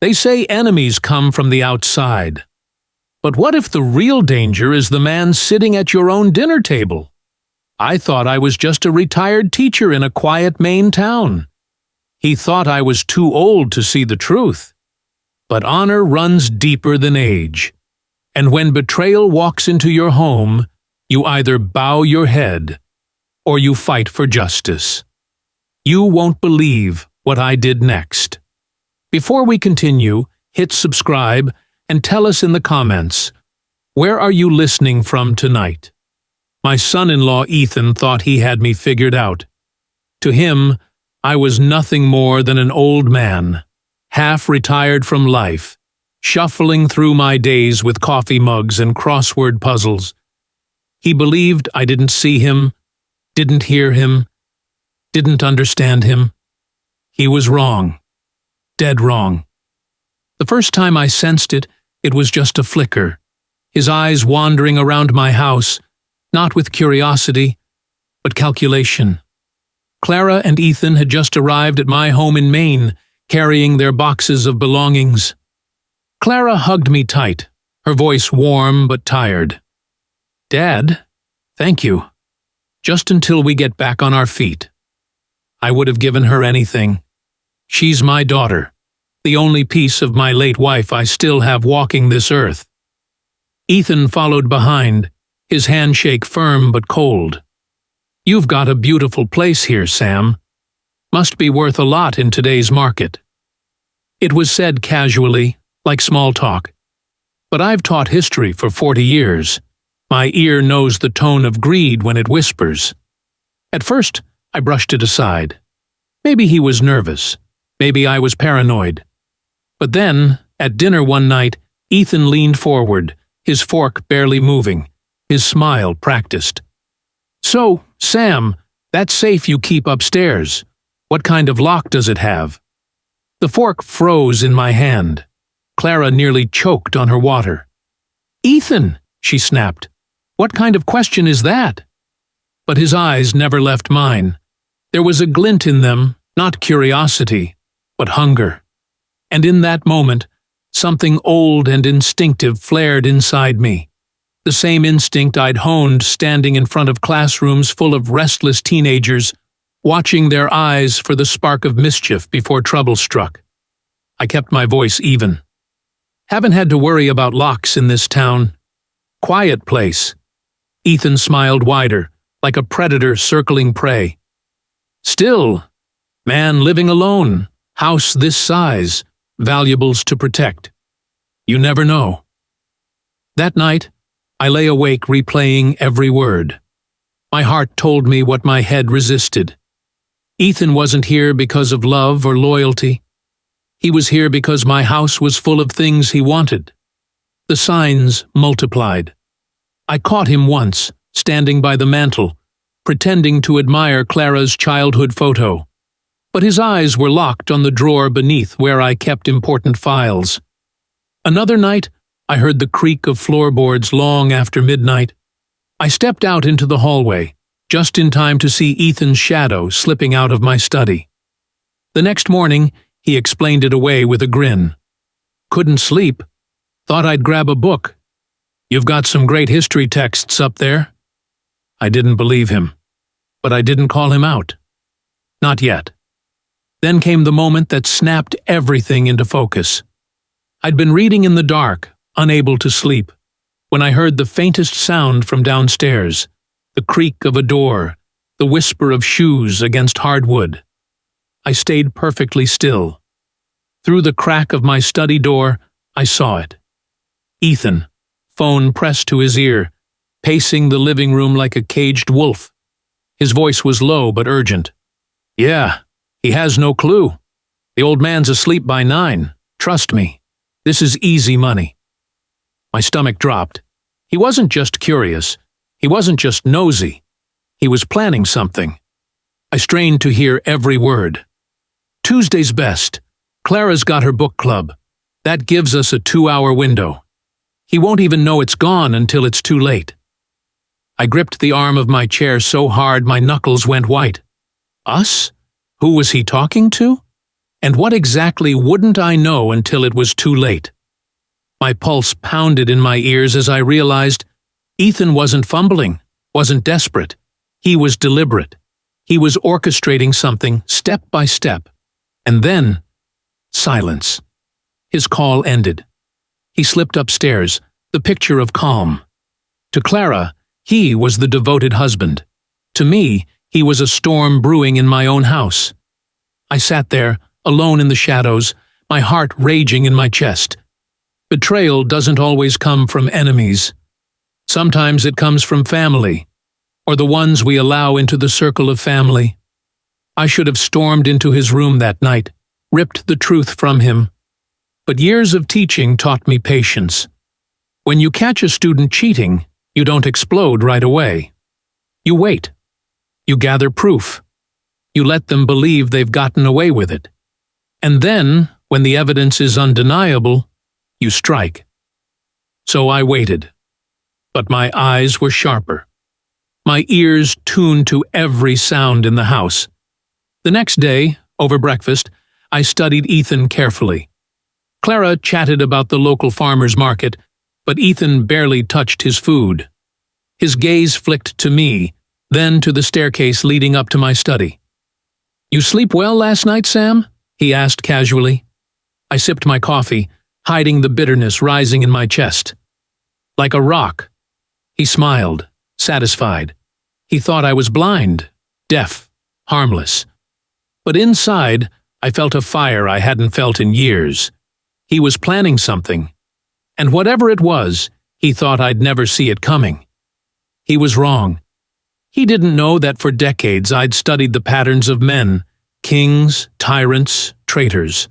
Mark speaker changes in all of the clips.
Speaker 1: They say enemies come from the outside. But what if the real danger is the man sitting at your own dinner table? I thought I was just a retired teacher in a quiet Maine town. He thought I was too old to see the truth. But honor runs deeper than age. And when betrayal walks into your home, you either bow your head or you fight for justice. You won't believe what I did next. Before we continue, hit subscribe and tell us in the comments, where are you listening from tonight? My son-in-law Ethan thought he had me figured out. To him, I was nothing more than an old man, half retired from life, shuffling through my days with coffee mugs and crossword puzzles. He believed I didn't see him, didn't hear him, didn't understand him. He was wrong. Dead wrong. The first time I sensed it, it was just a flicker, his eyes wandering around my house, not with curiosity, but calculation. Clara and Ethan had just arrived at my home in Maine, carrying their boxes of belongings. Clara hugged me tight, her voice warm but tired. "Dad, thank you. Just until we get back on our feet." I would have given her anything. She's my daughter, the only piece of my late wife I still have walking this earth. Ethan followed behind, his handshake firm but cold. "You've got a beautiful place here, Sam. Must be worth a lot in today's market." It was said casually, like small talk. But I've taught history for 40 years. My ear knows the tone of greed when it whispers. At first, I brushed it aside. Maybe he was nervous. Maybe I was paranoid. But then, at dinner one night, Ethan leaned forward, his fork barely moving, his smile practiced. "So, Sam, that safe you keep upstairs, what kind of lock does it have?" The fork froze in my hand. Clara nearly choked on her water. "Ethan," she snapped, "what kind of question is that?" But his eyes never left mine. There was a glint in them, not curiosity, but hunger. And in that moment, something old and instinctive flared inside me. The same instinct I'd honed standing in front of classrooms full of restless teenagers, watching their eyes for the spark of mischief before trouble struck. I kept my voice even. "Haven't had to worry about locks in this town. Quiet place." Ethan smiled wider, like a predator circling prey. "Still, man living alone, house this size, valuables to protect. You never know." That night, I lay awake replaying every word. My heart told me what my head resisted. Ethan wasn't here because of love or loyalty. He was here because my house was full of things he wanted. The signs multiplied. I caught him once, standing by the mantel, pretending to admire Clara's childhood photo. But his eyes were locked on the drawer beneath where I kept important files. Another night, I heard the creak of floorboards long after midnight. I stepped out into the hallway, just in time to see Ethan's shadow slipping out of my study. The next morning, he explained it away with a grin. "Couldn't sleep. Thought I'd grab a book. You've got some great history texts up there." I didn't believe him, but I didn't call him out. Not yet. Then came the moment that snapped everything into focus. I'd been reading in the dark, unable to sleep, when I heard the faintest sound from downstairs, the creak of a door, the whisper of shoes against hardwood. I stayed perfectly still. Through the crack of my study door, I saw it. Ethan, phone pressed to his ear, pacing the living room like a caged wolf. His voice was low but urgent. "Yeah, he has no clue. The old man's asleep by 9. Trust me. This is easy money." My stomach dropped. He wasn't just curious. He wasn't just nosy. He was planning something. I strained to hear every word. "Tuesday's best. Clara's got her book club. That gives us a 2-hour window. He won't even know it's gone until it's too late." I gripped the arm of my chair so hard my knuckles went white. Us? Who was he talking to? And what exactly wouldn't I know until it was too late? My pulse pounded in my ears as I realized Ethan wasn't fumbling, wasn't desperate. He was deliberate. He was orchestrating something step by step. And then, silence. His call ended. He slipped upstairs, the picture of calm. To Clara, he was the devoted husband. To me, he was a storm brewing in my own house. I sat there, alone in the shadows, my heart raging in my chest. Betrayal doesn't always come from enemies. Sometimes it comes from family, or the ones we allow into the circle of family. I should have stormed into his room that night, ripped the truth from him. But years of teaching taught me patience. When you catch a student cheating, you don't explode right away. You wait. You gather proof. You let them believe they've gotten away with it. And then, when the evidence is undeniable, you strike. So I waited. But my eyes were sharper. My ears tuned to every sound in the house. The next day, over breakfast, I studied Ethan carefully. Clara chatted about the local farmer's market, but Ethan barely touched his food. His gaze flicked to me, then to the staircase leading up to my study. "You sleep well last night, Sam?" he asked casually. I sipped my coffee, hiding the bitterness rising in my chest. "Like a rock." He smiled, satisfied. He thought I was blind, deaf, harmless. But inside, I felt a fire I hadn't felt in years. He was planning something. And whatever it was, he thought I'd never see it coming. He was wrong. He didn't know that for decades I'd studied the patterns of men, kings, tyrants, traitors.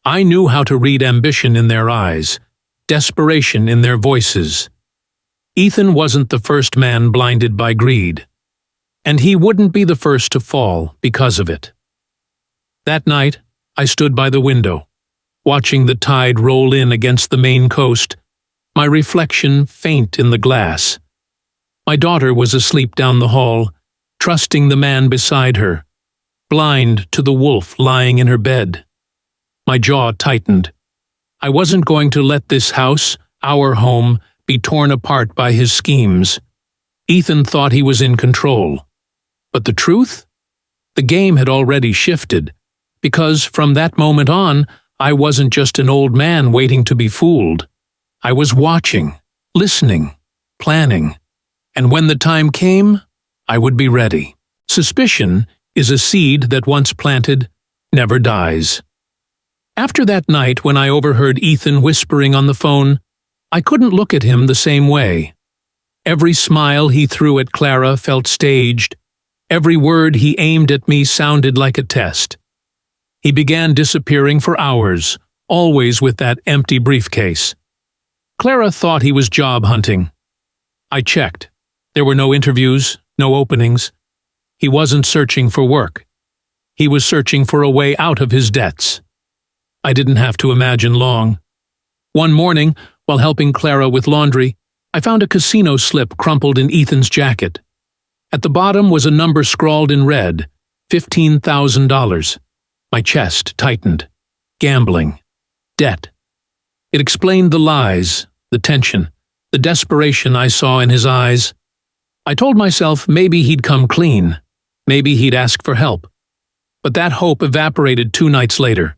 Speaker 1: I knew how to read ambition in their eyes, desperation in their voices. Ethan wasn't the first man blinded by greed. And he wouldn't be the first to fall because of it. That night, I stood by the window, watching the tide roll in against the Maine coast, my reflection faint in the glass. My daughter was asleep down the hall, trusting the man beside her, blind to the wolf lying in her bed. My jaw tightened. I wasn't going to let this house, our home, be torn apart by his schemes. Ethan thought he was in control. But the truth? The game had already shifted, because from that moment on, I wasn't just an old man waiting to be fooled. I was watching, listening, planning. And when the time came, I would be ready. Suspicion is a seed that once planted, never dies. After that night when I overheard Ethan whispering on the phone, I couldn't look at him the same way. Every smile he threw at Clara felt staged. Every word he aimed at me sounded like a test. He began disappearing for hours, always with that empty briefcase. Clara thought he was job hunting. I checked. There were no interviews, no openings. He wasn't searching for work. He was searching for a way out of his debts. I didn't have to imagine long. One morning, while helping Clara with laundry, I found a casino slip crumpled in Ethan's jacket. At the bottom was a number scrawled in red, $15,000. My chest tightened. Gambling. Debt. It explained the lies, the tension, the desperation I saw in his eyes. I told myself maybe he'd come clean. Maybe he'd ask for help. But that hope evaporated 2 nights later.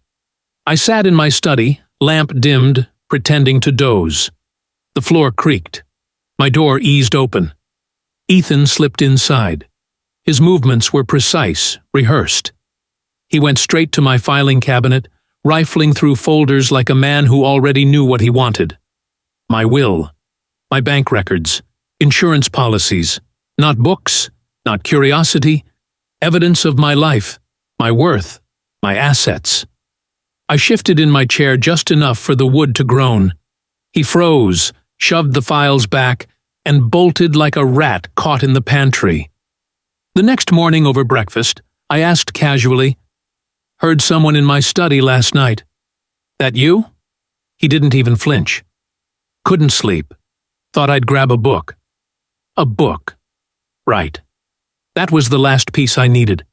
Speaker 1: I sat in my study, lamp dimmed, pretending to doze. The floor creaked. My door eased open. Ethan slipped inside. His movements were precise, rehearsed. He went straight to my filing cabinet, rifling through folders like a man who already knew what he wanted. My will, my bank records, insurance policies, not books, not curiosity, evidence of my life, my worth, my assets. I shifted in my chair just enough for the wood to groan. He froze, shoved the files back, and bolted like a rat caught in the pantry. The next morning over breakfast, I asked casually, "Heard someone in my study last night. That you?" He didn't even flinch. Couldn't sleep. Thought I'd grab a book. A book. Right. That was the last piece I needed.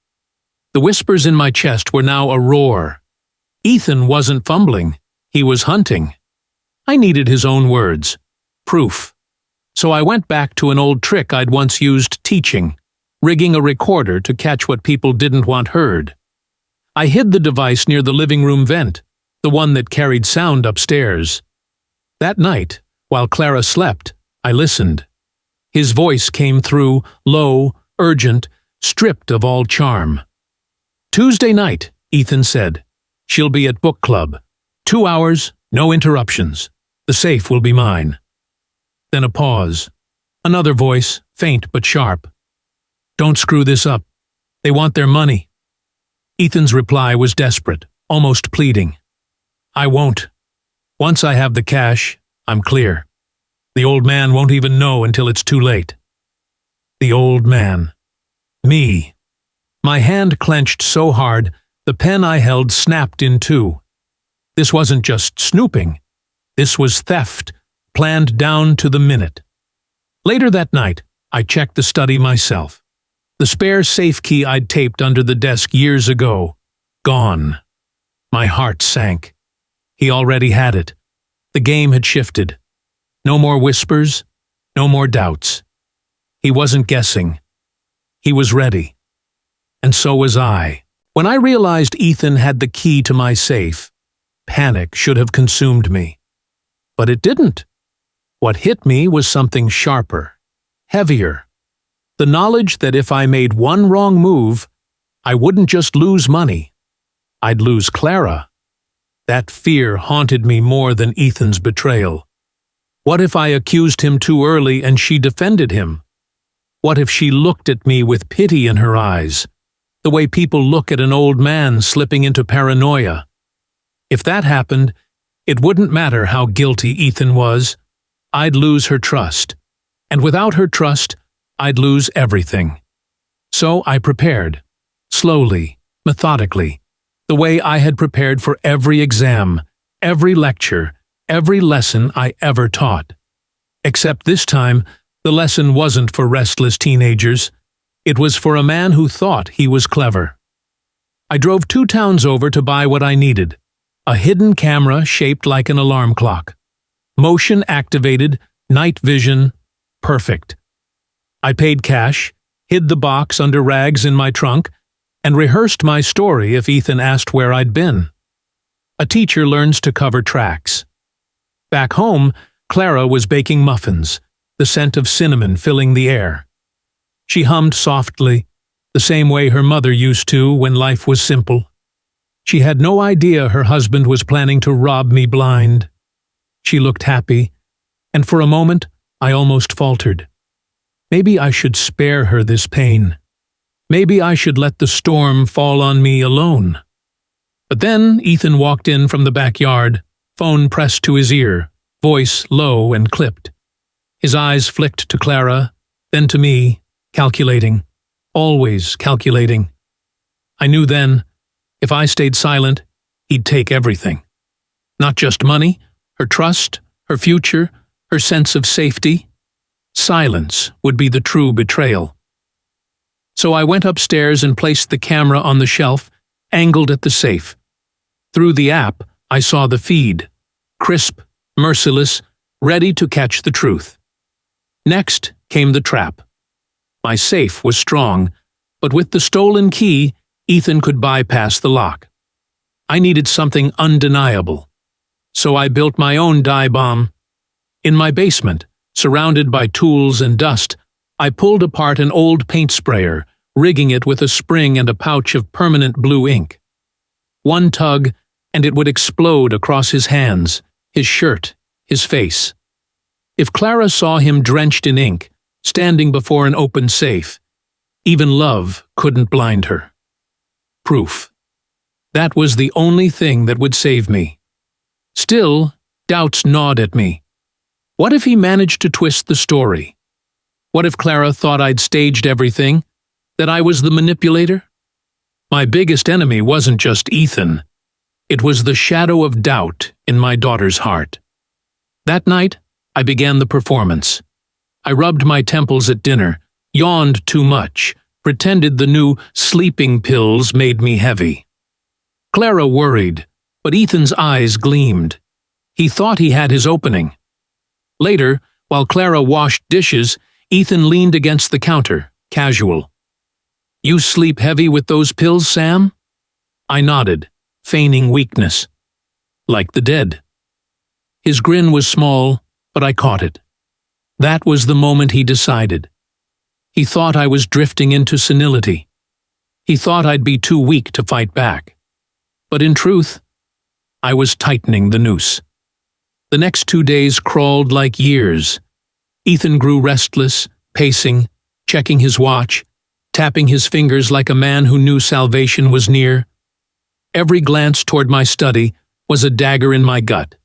Speaker 1: The whispers in my chest were now a roar, Ethan wasn't fumbling. He was hunting. I needed his own words. Proof. So I went back to an old trick I'd once used teaching, rigging a recorder to catch what people didn't want heard. I hid the device near the living room vent, the one that carried sound upstairs. That night, while Clara slept, I listened. His voice came through, low, urgent, stripped of all charm. "Tuesday night," Ethan said. "She'll be at book club. 2 hours, no interruptions. The safe will be mine." Then a pause. Another voice, faint but sharp. "Don't screw this up. They want their money." Ethan's reply was desperate, almost pleading. "I won't. Once I have the cash, I'm clear. The old man won't even know until it's too late." The old man. Me. My hand clenched so hard, the pen I held snapped in two. This wasn't just snooping. This was theft, planned down to the minute. Later that night, I checked the study myself. The spare safe key I'd taped under the desk years ago. Gone. My heart sank. He already had it. The game had shifted. No more whispers, no more doubts. He wasn't guessing. He was ready. And so was I. When I realized Ethan had the key to my safe, panic should have consumed me. But it didn't. What hit me was something sharper, heavier. The knowledge that if I made one wrong move, I wouldn't just lose money. I'd lose Clara. That fear haunted me more than Ethan's betrayal. What if I accused him too early and she defended him? What if she looked at me with pity in her eyes, the way people look at an old man slipping into paranoia? If that happened, it wouldn't matter how guilty Ethan was. I'd lose her trust. And without her trust, I'd lose everything. So I prepared, slowly, methodically, the way I had prepared for every exam, every lecture, every lesson I ever taught. Except this time, the lesson wasn't for restless teenagers. It was for a man who thought he was clever. I drove 2 towns over to buy what I needed. A hidden camera shaped like an alarm clock. Motion activated, night vision, perfect. I paid cash, hid the box under rags in my trunk, and rehearsed my story if Ethan asked where I'd been. A teacher learns to cover tracks. Back home, Clara was baking muffins, the scent of cinnamon filling the air. She hummed softly, the same way her mother used to when life was simple. She had no idea her husband was planning to rob me blind. She looked happy, and for a moment I almost faltered. Maybe I should spare her this pain. Maybe I should let the storm fall on me alone. But then Ethan walked in from the backyard, phone pressed to his ear, voice low and clipped. His eyes flicked to Clara, then to me, calculating, always calculating. I knew then, if I stayed silent, he'd take everything. Not just money, her trust, her future, her sense of safety. Silence would be the true betrayal. So I went upstairs and placed the camera on the shelf, angled at the safe. Through the app, I saw the feed, crisp, merciless, ready to catch the truth. Next came the trap. My safe was strong, but with the stolen key, Ethan could bypass the lock. I needed something undeniable. So I built my own dive bomb. In my basement, surrounded by tools and dust, I pulled apart an old paint sprayer, rigging it with a spring and a pouch of permanent blue ink. One tug, and it would explode across his hands, his shirt, his face. If Clara saw him drenched in ink, standing before an open safe, even love couldn't blind her. Proof. That was the only thing that would save me. Still, doubts gnawed at me. What if he managed to twist the story? What if Clara thought I'd staged everything, that I was the manipulator? My biggest enemy wasn't just Ethan. It was the shadow of doubt in my daughter's heart. That night, I began the performance. I rubbed my temples at dinner, yawned too much, pretended the new sleeping pills made me heavy. Clara worried, But Ethan's eyes gleamed. He thought he had his opening. Later, while Clara washed dishes, Ethan leaned against the counter, casual. "You sleep heavy with those pills, Sam?" I nodded, feigning weakness. "Like the dead." His grin was small, but I caught it. That was the moment he decided. He thought I was drifting into senility. He thought I'd be too weak to fight back. But in truth, I was tightening the noose. The next 2 days crawled like years. Ethan grew restless, pacing, checking his watch, tapping his fingers like a man who knew salvation was near. Every glance toward my study was a dagger in my gut.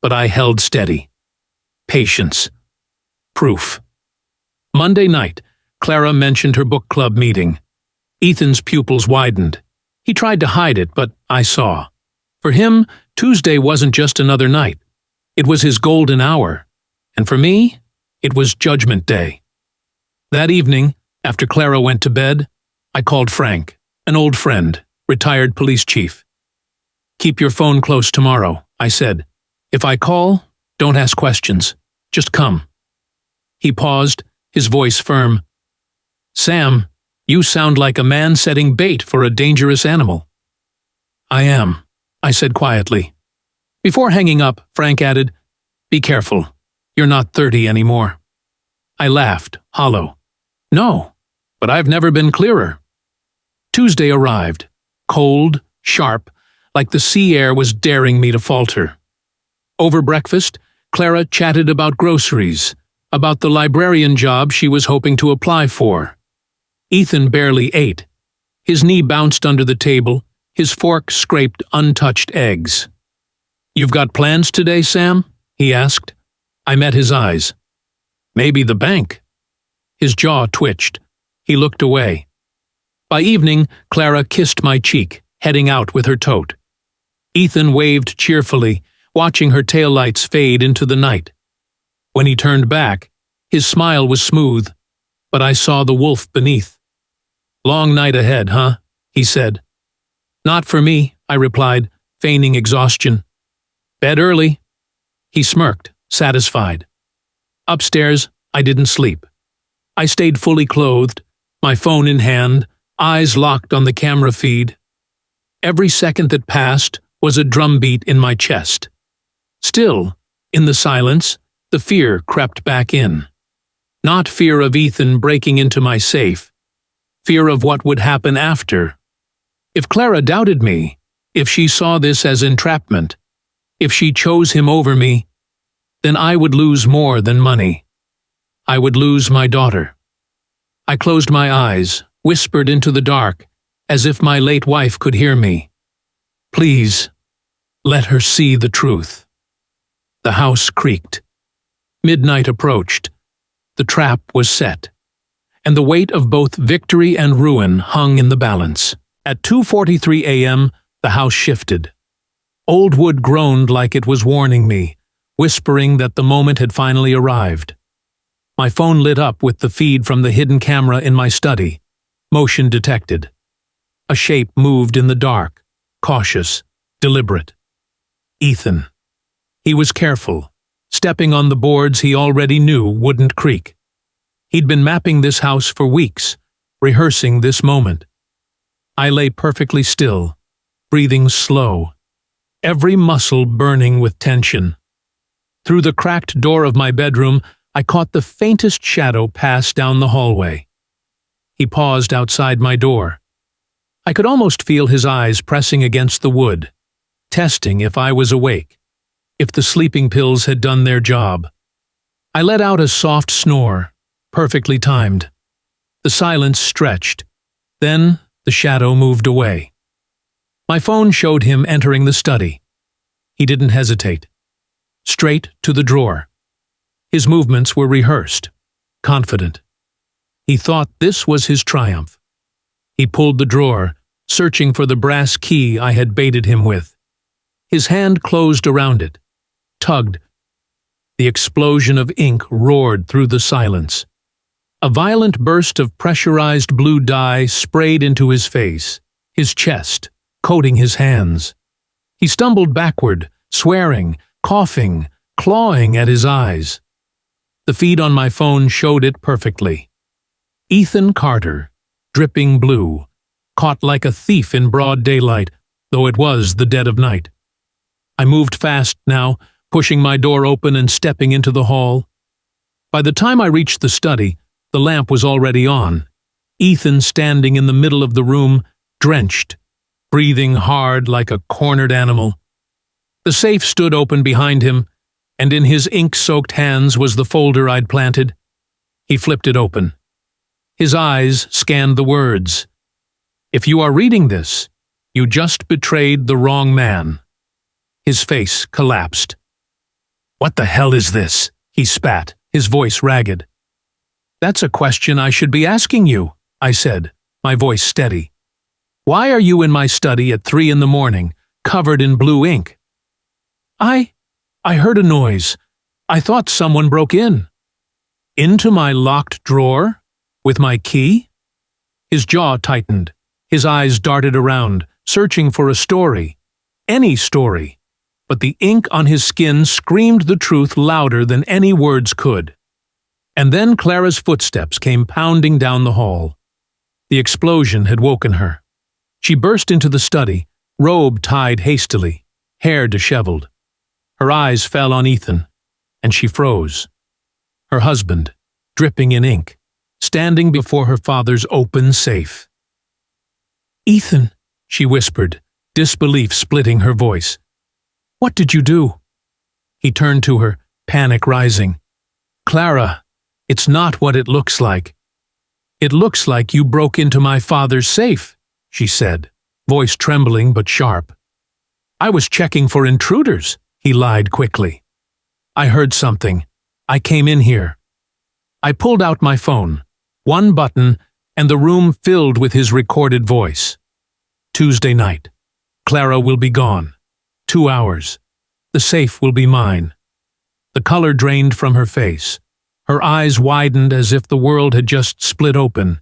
Speaker 1: But I held steady. Patience. Proof. Monday night, Clara mentioned her book club meeting. Ethan's pupils widened. He tried to hide it, but I saw. For him, Tuesday wasn't just another night. It was his golden hour. And for me, it was Judgment Day. That evening, after Clara went to bed, I called Frank, an old friend, retired police chief. "Keep your phone close tomorrow," I said. "If I call, don't ask questions. Just come." He paused, his voice firm. "Sam, you sound like a man setting bait for a dangerous animal." "I am," I said quietly. Before hanging up, Frank added, "Be careful. You're not 30 anymore." I laughed, hollow. "No, but I've never been clearer." Tuesday arrived, cold, sharp, like the sea air was daring me to falter. Over breakfast, Clara chatted about groceries, about the librarian job she was hoping to apply for. Ethan barely ate. His knee bounced under the table, his fork scraped untouched eggs. "You've got plans today, Sam?" he asked. I met his eyes. "Maybe the bank." His jaw twitched. He looked away. By evening, Clara kissed my cheek, heading out with her tote. Ethan waved cheerfully, watching her taillights fade into the night. When he turned back, his smile was smooth, but I saw the wolf beneath. "Long night ahead, huh?" he said. "Not for me," I replied, feigning exhaustion. "Bed early." He smirked, satisfied. Upstairs, I didn't sleep. I stayed fully clothed, my phone in hand, eyes locked on the camera feed. Every second that passed was a drumbeat in my chest. Still, in the silence, the fear crept back in. Not fear of Ethan breaking into my safe. Fear of what would happen after. If Clara doubted me, if she saw this as entrapment, if she chose him over me, then I would lose more than money. I would lose my daughter. I closed my eyes, whispered into the dark, as if my late wife could hear me. "Please, let her see the truth." The house creaked. Midnight approached. The trap was set, and the weight of both victory and ruin hung in the balance. At 2:43 a.m., the house shifted. Old wood groaned like it was warning me, whispering that the moment had finally arrived. My phone lit up with the feed from the hidden camera in my study. Motion detected. A shape moved in the dark, cautious, deliberate. Ethan. He was careful, stepping on the boards he already knew wouldn't creak. He'd been mapping this house for weeks, rehearsing this moment. I lay perfectly still, breathing slow, every muscle burning with tension. Through the cracked door of my bedroom, I caught the faintest shadow pass down the hallway. He paused outside my door. I could almost feel his eyes pressing against the wood, testing if I was awake, if the sleeping pills had done their job. I let out a soft snore, perfectly timed. The silence stretched. Then the shadow moved away. My phone showed him entering the study. He didn't hesitate. Straight to the drawer. His movements were rehearsed, confident. He thought this was his triumph. He pulled the drawer, searching for the brass key I had baited him with. His hand closed around it, tugged. The explosion of ink roared through the silence. A violent burst of pressurized blue dye sprayed into his face, his chest, coating his hands. He stumbled backward, swearing, coughing, clawing at his eyes. The feed on my phone showed it perfectly. Ethan Carter, dripping blue, caught like a thief in broad daylight, though it was the dead of night. I moved fast now, pushing my door open and stepping into the hall. By the time I reached the study, the lamp was already on. Ethan standing in the middle of the room, drenched, breathing hard like a cornered animal. The safe stood open behind him, and in his ink-soaked hands was the folder I'd planted. He flipped it open. His eyes scanned the words. "If you are reading this, you just betrayed the wrong man." His face collapsed. "What the hell is this?" he spat, his voice ragged. "That's a question I should be asking you," I said, my voice steady. "Why are you in my study at 3 in the morning, covered in blue ink?" I heard a noise. I thought someone broke in." "Into my locked drawer? With my key?" His jaw tightened. His eyes darted around, searching for a story. Any story. But the ink on his skin screamed the truth louder than any words could. And then Clara's footsteps came pounding down the hall. The explosion had woken her. She burst into the study, robe tied hastily, hair disheveled. Her eyes fell on Ethan, and she froze. Her husband, dripping in ink, standing before her father's open safe. "Ethan," she whispered, disbelief splitting her voice. "What did you do?" He turned to her, panic rising. "Clara, it's not what it looks like." "It looks like you broke into my father's safe," she said, voice trembling but sharp. "I was checking for intruders," he lied quickly. "I heard something. I came in here." I pulled out my phone, one button, and the room filled with his recorded voice. "Tuesday night. Clara will be gone. 2 hours. The safe will be mine." The color drained from her face. Her eyes widened as if the world had just split open.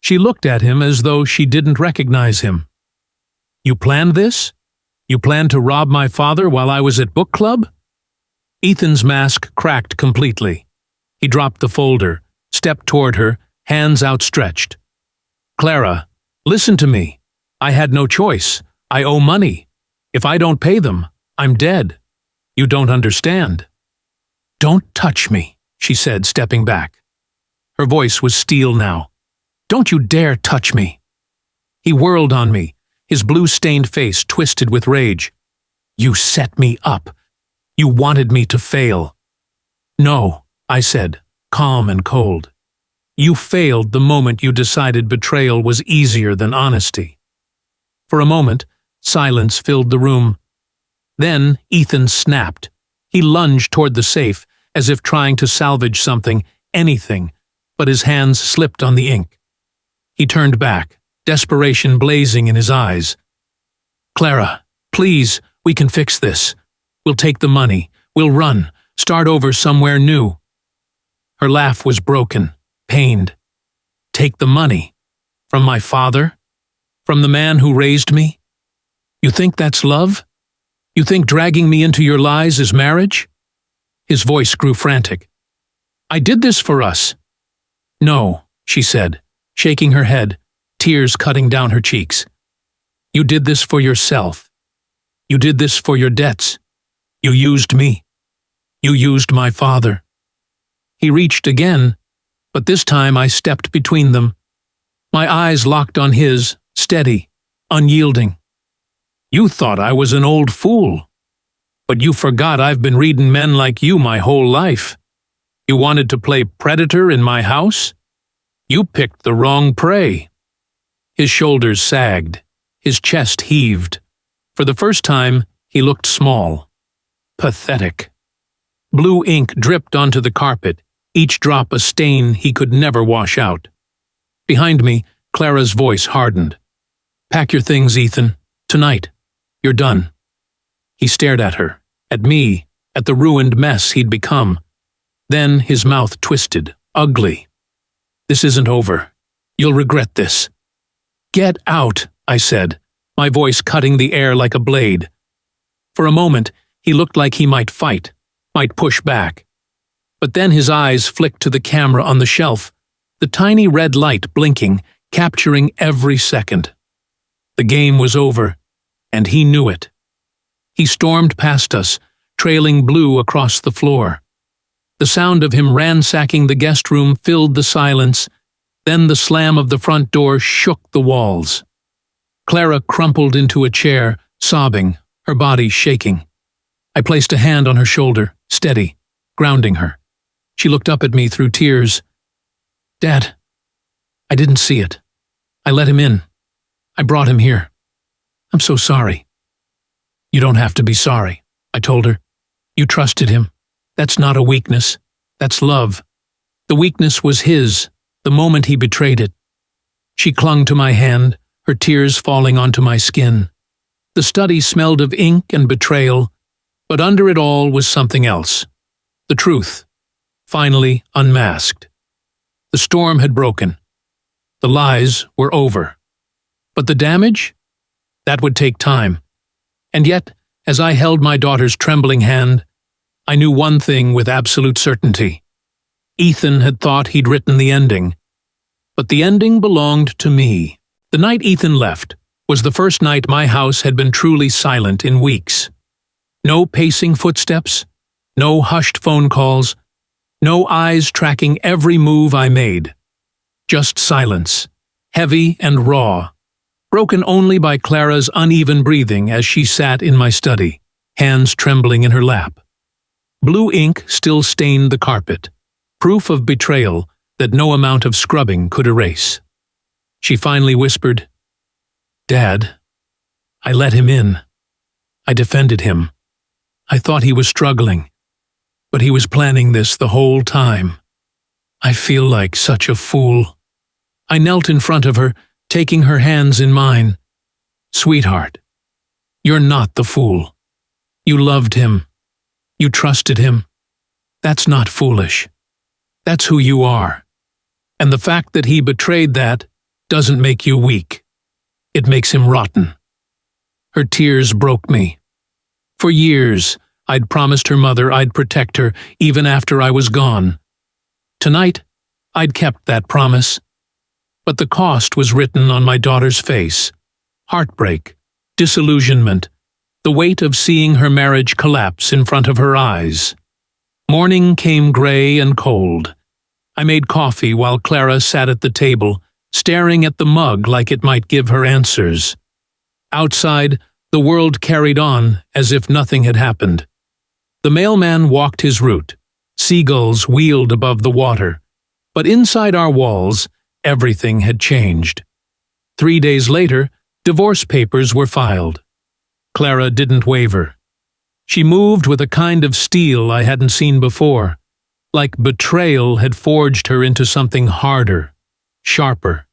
Speaker 1: She looked at him as though she didn't recognize him. "You planned this? You planned to rob my father while I was at book club?" Ethan's mask cracked completely. He dropped the folder, stepped toward her, hands outstretched. "Clara, listen to me. I had no choice. I owe money. If I don't pay them, I'm dead. You don't understand." "Don't touch me," she said, stepping back. Her voice was steel now. "Don't you dare touch me." He whirled on me, his blue-stained face twisted with rage. "You set me up. You wanted me to fail." "No," I said, calm and cold. "You failed the moment you decided betrayal was easier than honesty." For a moment, silence filled the room. Then Ethan snapped. He lunged toward the safe, as if trying to salvage something, anything, but his hands slipped on the ink. He turned back, desperation blazing in his eyes. "Clara, please, we can fix this. We'll take the money. We'll run, start over somewhere new." Her laugh was broken, pained. "Take the money? From my father? From the man who raised me? You think that's love? You think dragging me into your lies is marriage?" His voice grew frantic. "I did this for us." "No," she said, shaking her head, tears cutting down her cheeks. "You did this for yourself. You did this for your debts. You used me. You used my father." He reached again, but this time I stepped between them. My eyes locked on his, steady, unyielding. "You thought I was an old fool. But you forgot I've been reading men like you my whole life. You wanted to play predator in my house? You picked the wrong prey." His shoulders sagged. His chest heaved. For the first time, he looked small. Pathetic. Blue ink dripped onto the carpet, each drop a stain he could never wash out. Behind me, Clara's voice hardened. "Pack your things, Ethan. Tonight. You're done." He stared at her, at me, at the ruined mess he'd become. Then his mouth twisted, ugly. "This isn't over. You'll regret this." "Get out," I said, my voice cutting the air like a blade. For a moment, he looked like he might fight, might push back. But then his eyes flicked to the camera on the shelf, the tiny red light blinking, capturing every second. The game was over, and he knew it. He stormed past us, trailing blue across the floor. The sound of him ransacking the guest room filled the silence, then the slam of the front door shook the walls. Clara crumpled into a chair, sobbing, her body shaking. I placed a hand on her shoulder, steady, grounding her. She looked up at me through tears. "Dad, I didn't see it. I let him in. I brought him here. I'm so sorry." "You don't have to be sorry," I told her. "You trusted him. That's not a weakness. That's love. The weakness was his, the moment he betrayed it." She clung to my hand, her tears falling onto my skin. The study smelled of ink and betrayal, but under it all was something else. The truth, finally unmasked. The storm had broken. The lies were over. But the damage? That would take time. And yet, as I held my daughter's trembling hand, I knew one thing with absolute certainty. Ethan had thought he'd written the ending. But the ending belonged to me. The night Ethan left was the first night my house had been truly silent in weeks. No pacing footsteps, no hushed phone calls, no eyes tracking every move I made. Just silence, heavy and raw, broken only by Clara's uneven breathing as she sat in my study, hands trembling in her lap. Blue ink still stained the carpet, proof of betrayal that no amount of scrubbing could erase. She finally whispered, "Dad, I let him in. I defended him. I thought he was struggling, but he was planning this the whole time. I feel like such a fool." I knelt in front of her, taking her hands in mine. "Sweetheart, you're not the fool. You loved him. You trusted him. That's not foolish. That's who you are. And the fact that he betrayed that doesn't make you weak. It makes him rotten." Her tears broke me. For years, I'd promised her mother I'd protect her even after I was gone. Tonight, I'd kept that promise. But the cost was written on my daughter's face. Heartbreak, disillusionment, the weight of seeing her marriage collapse in front of her eyes. Morning came gray and cold. I made coffee while Clara sat at the table, staring at the mug like it might give her answers. Outside, the world carried on as if nothing had happened. The mailman walked his route. Seagulls wheeled above the water. But inside our walls, everything had changed. 3 days later, divorce papers were filed. Clara didn't waver. She moved with a kind of steel I hadn't seen before, like betrayal had forged her into something harder, sharper.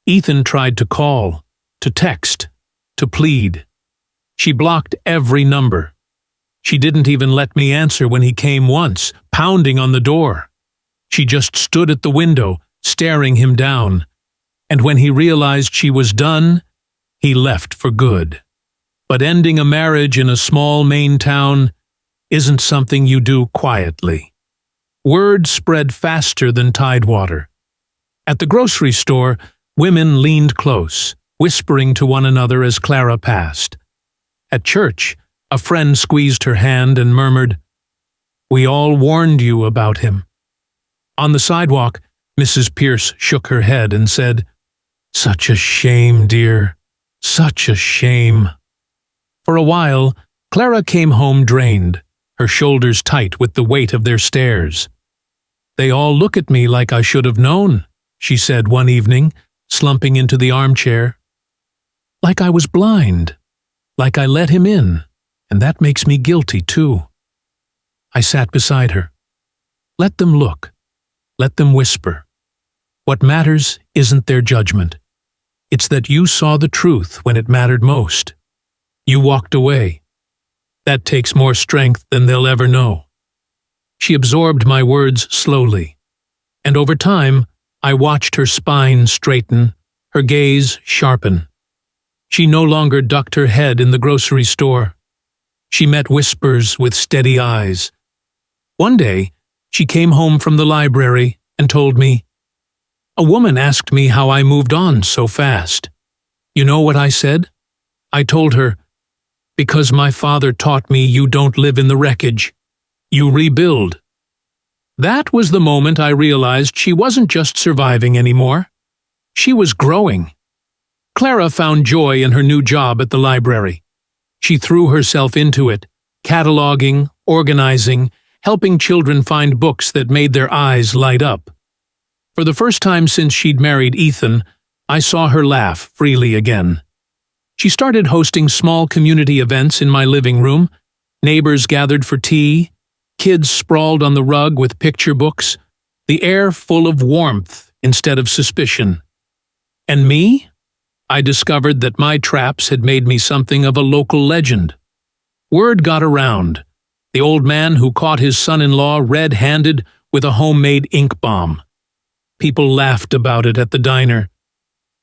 Speaker 1: Ethan tried to call, to text, to plead. She blocked every number. She didn't even let me answer when he came once, pounding on the door. She just stood at the window, staring him down. And when he realized she was done, he left for good. But ending a marriage in a small Maine town isn't something you do quietly. Word spread faster than tidewater. At the grocery store, women leaned close, whispering to one another as Clara passed. At church, a friend squeezed her hand and murmured, "We all warned you about him." On the sidewalk, Mrs. Pierce shook her head and said, "Such a shame, dear. Such a shame." For a while, Clara came home drained, her shoulders tight with the weight of their stares. "They all look at me like I should have known," she said one evening, slumping into the armchair. "Like I was blind, like I let him in, and that makes me guilty too." I sat beside her. Let them look. Let them whisper. What matters isn't their judgment. It's that you saw the truth when it mattered most. You walked away. That takes more strength than they'll ever know. She absorbed my words slowly, and over time, I watched her spine straighten, her gaze sharpen. She no longer ducked her head in the grocery store. She met whispers with steady eyes. One day, she came home from the library and told me, "A woman asked me how I moved on so fast. You know what I said? I told her, because my father taught me you don't live in the wreckage. You rebuild." That was the moment I realized she wasn't just surviving anymore. She was growing. Clara found joy in her new job at the library. She threw herself into it, cataloging, organizing, helping children find books that made their eyes light up. For the first time since she'd married Ethan, I saw her laugh freely again. She started hosting small community events in my living room. Neighbors gathered for tea, kids sprawled on the rug with picture books, the air full of warmth instead of suspicion. And me? I discovered that my traps had made me something of a local legend. Word got around. The old man who caught his son-in-law red-handed with a homemade ink bomb. People laughed about it at the diner.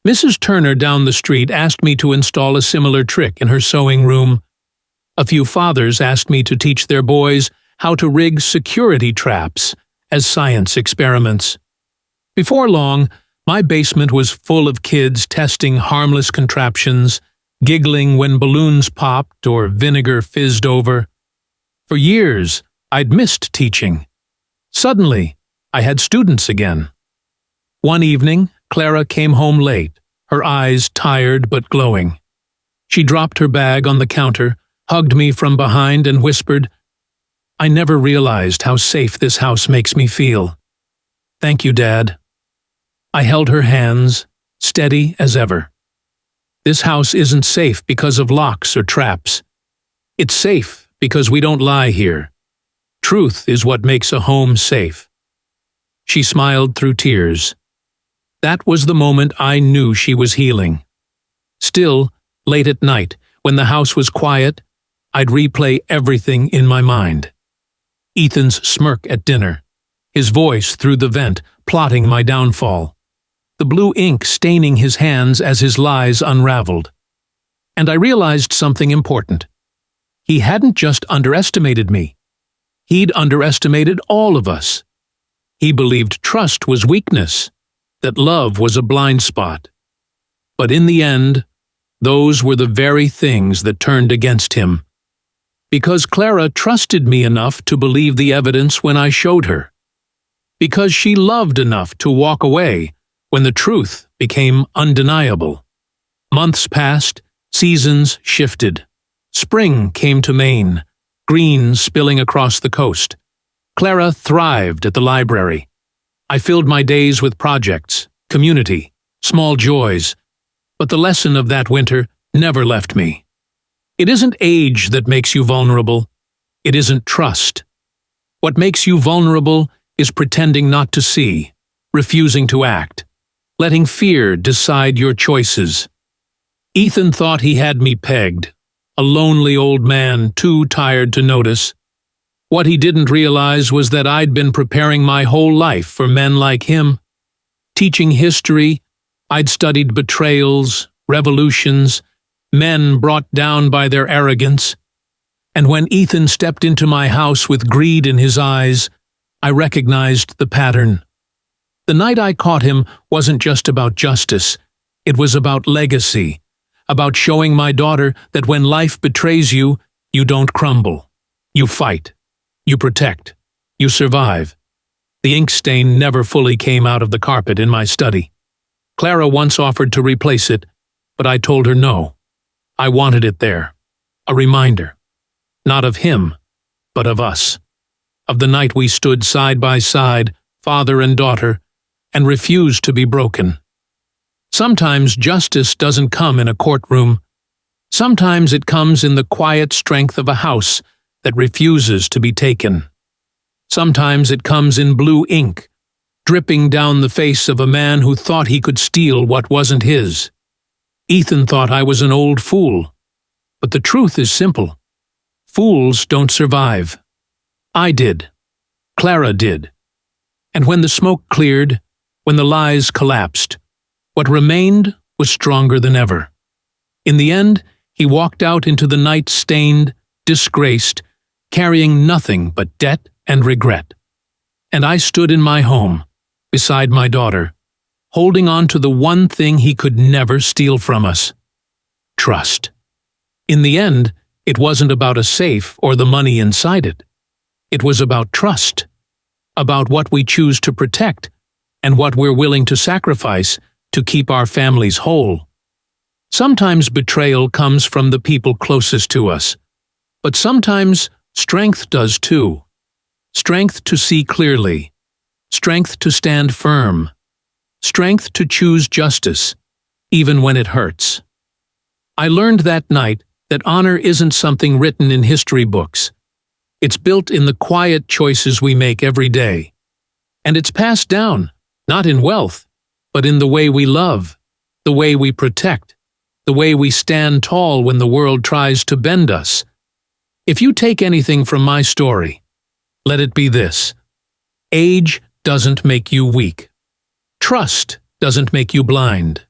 Speaker 1: Mrs. Turner down the street asked me to install a similar trick in her sewing room. A few fathers asked me to teach their boys how to rig security traps as science experiments. Before long, my basement was full of kids testing harmless contraptions, giggling when balloons popped or vinegar fizzed over. For years, I'd missed teaching. Suddenly, I had students again. One evening, Clara came home late, her eyes tired but glowing. She dropped her bag on the counter, hugged me from behind, and whispered, "I never realized how safe this house makes me feel. Thank you, Dad." I held her hands, steady as ever. This house isn't safe because of locks or traps. It's safe because we don't lie here. Truth is what makes a home safe. She smiled through tears. That was the moment I knew she was healing. Still, late at night, when the house was quiet, I'd replay everything in my mind. Ethan's smirk at dinner, his voice through the vent plotting my downfall, the blue ink staining his hands as his lies unraveled. And I realized something important. He hadn't just underestimated me. He'd underestimated all of us. He believed trust was weakness, that love was a blind spot. But in the end, those were the very things that turned against him. Because Clara trusted me enough to believe the evidence when I showed her. Because she loved enough to walk away when the truth became undeniable. Months passed, seasons shifted. Spring came to Maine, green spilling across the coast. Clara thrived at the library. I filled my days with projects, community, small joys, but the lesson of that winter never left me. It isn't age that makes you vulnerable. It isn't trust. What makes you vulnerable is pretending not to see, refusing to act, letting fear decide your choices. Ethan thought he had me pegged, a lonely old man too tired to notice. What he didn't realize was that I'd been preparing my whole life for men like him. Teaching history, I'd studied betrayals, revolutions, men brought down by their arrogance. And when Ethan stepped into my house with greed in his eyes, I recognized the pattern. The night I caught him wasn't just about justice. It was about legacy, about showing my daughter that when life betrays you, you don't crumble. You fight. You protect. You survive. The ink stain never fully came out of the carpet in my study. Clara once offered to replace it, but I told her no. I wanted it there. A reminder. Not of him, but of us. Of the night we stood side by side, father and daughter, and refused to be broken. Sometimes justice doesn't come in a courtroom. Sometimes it comes in the quiet strength of a house that refuses to be taken. Sometimes it comes in blue ink, dripping down the face of a man who thought he could steal what wasn't his. Ethan thought I was an old fool. But the truth is simple. Fools don't survive. I did. Clara did. And when the smoke cleared, when the lies collapsed, what remained was stronger than ever. In the end, he walked out into the night-stained, disgraced, carrying nothing but debt and regret. And I stood in my home, beside my daughter, holding on to the one thing he could never steal from us: trust. In the end, it wasn't about a safe or the money inside it. It was about trust, about what we choose to protect and what we're willing to sacrifice to keep our families whole. Sometimes betrayal comes from the people closest to us, but sometimes strength does too. Strength to see clearly, strength to stand firm, strength to choose justice, even when it hurts. I learned that night that honor isn't something written in history books. It's built in the quiet choices we make every day. And it's passed down, not in wealth, but in the way we love, the way we protect, the way we stand tall when the world tries to bend us. If you take anything from my story, let it be this: age doesn't make you weak. Trust doesn't make you blind.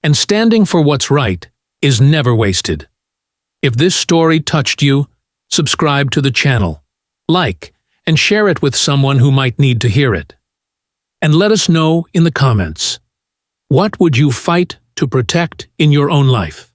Speaker 1: And standing for what's right is never wasted. If this story touched you, subscribe to the channel, like, and share it with someone who might need to hear it. And let us know in the comments, what would you fight to protect in your own life?